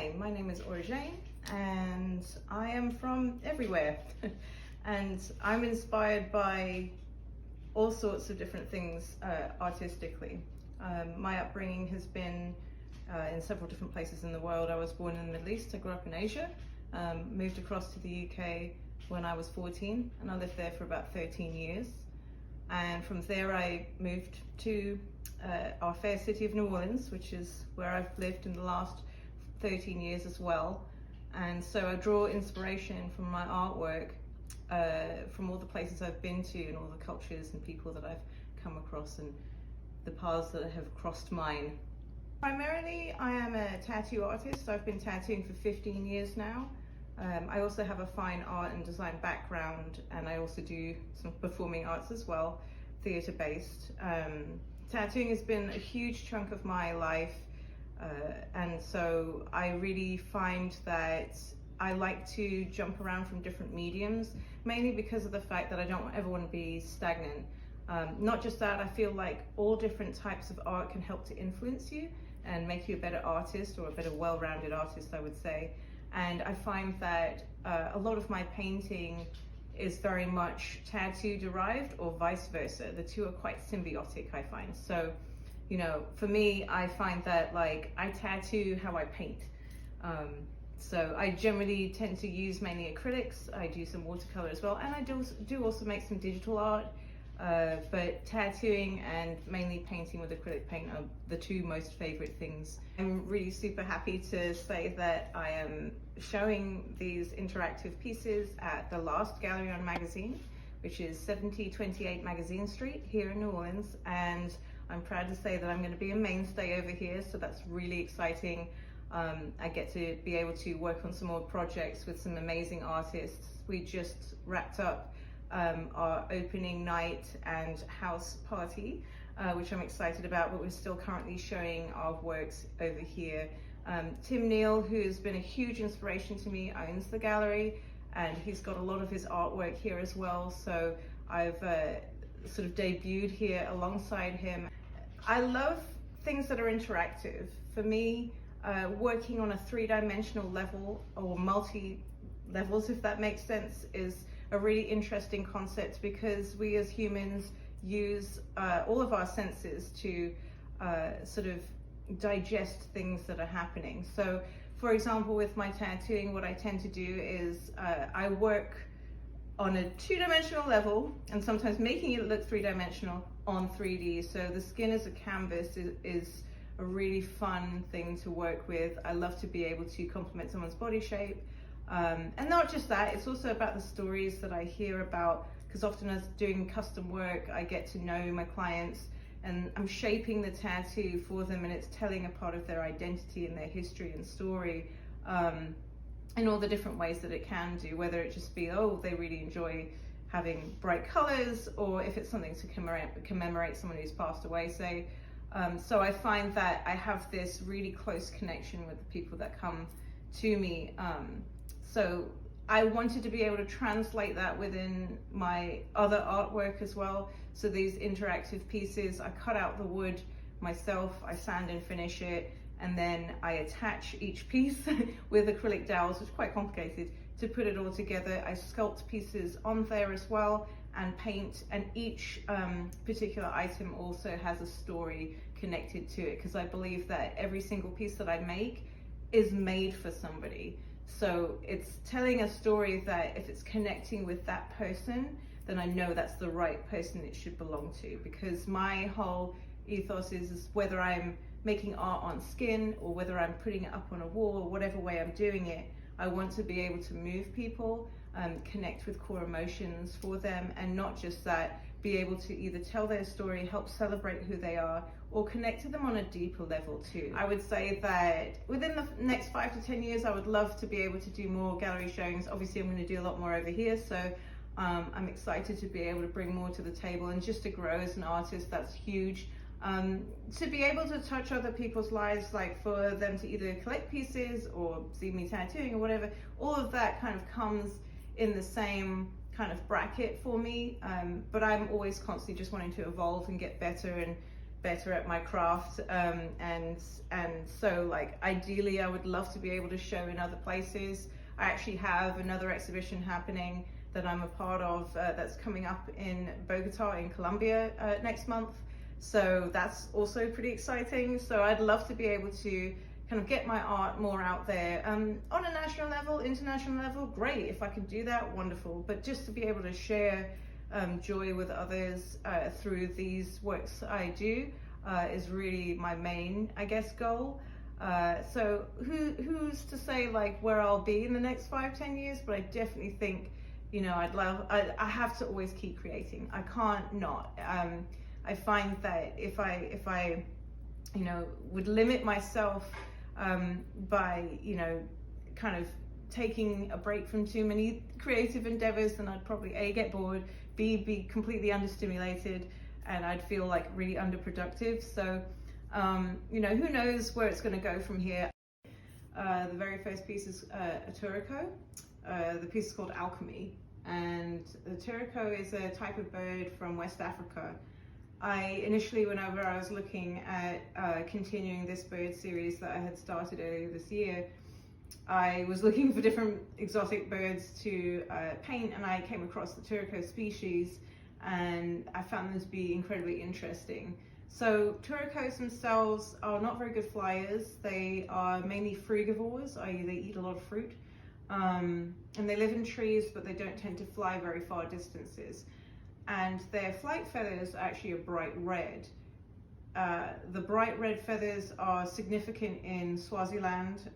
name. My name is Orjane and I am from everywhere. And I'm inspired by all sorts of different things artistically. My upbringing has been in several different places in the world. I was born in the Middle East. I grew up in Asia, moved across to the UK when I was 14, and I lived there for about 13 years. And from there I moved to our fair city of New Orleans, which is where I've lived in the last 13 years as well. And so I draw inspiration from my artwork from all the places I've been to and all the cultures and people that I've come across and the paths that have crossed mine. Primarily, I am a tattoo artist. I've been tattooing for 15 years now. I also have a fine art and design background, and I also do some performing arts as well, theatre-based. Tattooing has been a huge chunk of my life, and so I really find that I like to jump around from different mediums, mainly because of the fact that I don't ever want to be stagnant. Not just that, I feel like all different types of art can help to influence you and make you a better artist, or a better well-rounded artist, I would say. And I find that a lot of my painting is very much tattoo derived or vice versa. The two are quite symbiotic, I find. So, you know, for me, I find that like I tattoo how I paint. So I generally tend to use mainly acrylics. I do some watercolor as well, and I do also make some digital art. But tattooing and mainly painting with acrylic paint are the two most favorite things. I'm really super happy to say that I am showing these interactive pieces at the last Gallery on Magazine, which is 7028 Magazine Street here in New Orleans, and I'm proud to say that I'm going to be a mainstay over here, so that's really exciting. I get to be able to work on some more projects with some amazing artists. We just wrapped up our opening night and house party, which I'm excited about, but we're still currently showing our works over here. Tim Neal, who's been a huge inspiration to me, owns the gallery, and he's got a lot of his artwork here as well, so I've sort of debuted here alongside him. I love things that are interactive. For me, working on a three-dimensional level, or multi-levels, if that makes sense, is a really interesting concept, because we as humans use all of our senses to sort of digest things that are happening. So for example, with my tattooing, what I tend to do is I work on a two-dimensional level and sometimes making it look three-dimensional on 3D. So the skin as a canvas is a really fun thing to work with. I love to be able to complement someone's body shape. And not just that, it's also about the stories that I hear about, because often as doing custom work, I get to know my clients and I'm shaping the tattoo for them, and it's telling a part of their identity and their history and story in all the different ways that it can do, whether it just be, oh, they really enjoy having bright colors, or if it's something to commemorate someone who's passed away, say. So I find that I have this really close connection with the people that come to me. So I wanted to be able to translate that within my other artwork as well. So these interactive pieces, I cut out the wood myself, I sand and finish it, and then I attach each piece with acrylic dowels, which is quite complicated, to put it all together. I sculpt pieces on there as well and paint, and each particular item also has a story connected to it, because I believe that every single piece that I make is made for somebody. So it's telling a story that if it's connecting with that person, then I know that's the right person it should belong to, because my whole ethos is whether I'm making art on skin or whether I'm putting it up on a wall, or whatever way I'm doing it, I want to be able to move people, connect with core emotions for them, and not just that, be able to either tell their story, help celebrate who they are, or connect to them on a deeper level too. I would say that within the next 5 to 10 years, I would love to be able to do more gallery showings. Obviously, I'm going to do a lot more over here, so I'm excited to be able to bring more to the table, and just to grow as an artist, that's huge. To be able to touch other people's lives, like for them to either collect pieces or see me tattooing or whatever, all of that kind of comes in the same kind of bracket for me, but I'm always constantly just wanting to evolve and get better and better at my craft, and so like ideally I would love to be able to show in other places. I actually have another exhibition happening that I'm a part of that's coming up in Bogota in Colombia next month, so that's also pretty exciting. So I'd love to be able to kind of get my art more out there on a national level, international level. Great, if I could do that, wonderful. But just to be able to share joy with others through these works I do is really my main, I guess, goal. So who's to say like where I'll be in the next 5-10 years, but I definitely think, you know, I have to always keep creating. I can't not. I find that if I you know, would limit myself by, you know, kind of taking a break from too many creative endeavors, then I'd probably A, get bored, B, be completely understimulated, and I'd feel like really underproductive. So you know, who knows where it's going to go from here. The very first piece is a turco. The piece is called Alchemy, and the turco is a type of bird from West Africa. I initially, whenever I was looking at continuing this bird series that I had started earlier this year, I was looking for different exotic birds to paint, and I came across the turco species, and I found them to be incredibly interesting. So turcos themselves are not very good flyers. They are mainly frugivores, i.e. they eat a lot of fruit, and they live in trees, but they don't tend to fly very far distances. And their flight feathers are actually a bright red. The bright red feathers are significant in Swaziland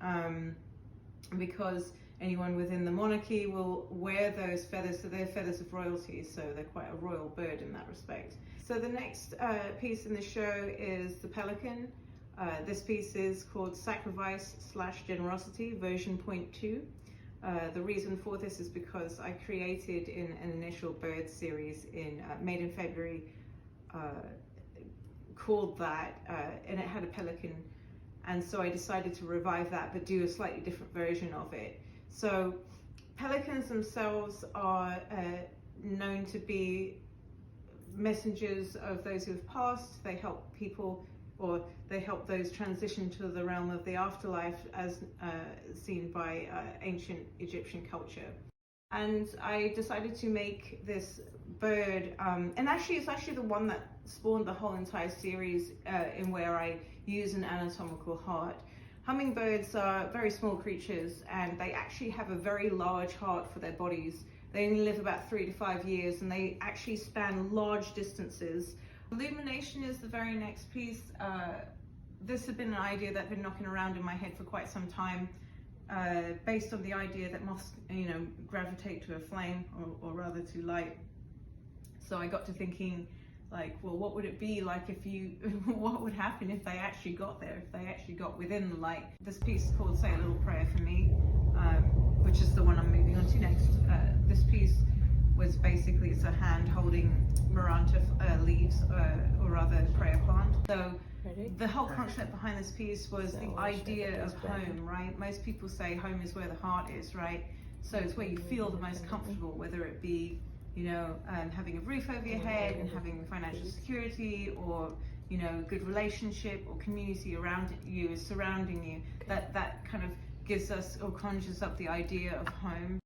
because anyone within the monarchy will wear those feathers, so they're feathers of royalty, so they're quite a royal bird in that respect. So the next piece in the show is the pelican. This piece is called Sacrifice/Generosity version 0.2. The reason for this is because I created in an initial bird series made in February called that, and it had a pelican, and so I decided to revive that but do a slightly different version of it. So pelicans themselves are known to be messengers of those who have passed. They help people, or they help those transition to the realm of the afterlife as seen by ancient Egyptian culture. And I decided to make this bird, and actually it's actually the one that spawned the whole entire series in where I use an anatomical heart. Hummingbirds are very small creatures, and they actually have a very large heart for their bodies. They only live about 3 to 5 years, and they actually span large distances. Illumination is the very next piece. This had been an idea that had been knocking around in my head for quite some time, based on the idea that moths, you know, gravitate to a flame, or rather to light. So I got to thinking, like, well, what would it be like if you, what would happen if they actually got there, if they actually got within the light? This piece is called Say a Little Prayer for Me, which is the one I'm moving on to next. This piece was basically, it's a hand holding Maranta leaves, or rather prayer plant. So the whole concept behind this piece was the idea of home, right? Most people say home is where the heart is, right? So it's where you feel the most comfortable, whether it be, you know, having a roof over your head and having financial security, or, you know, good relationship or community around you, surrounding you. That kind of gives us, or conjures up the idea of home.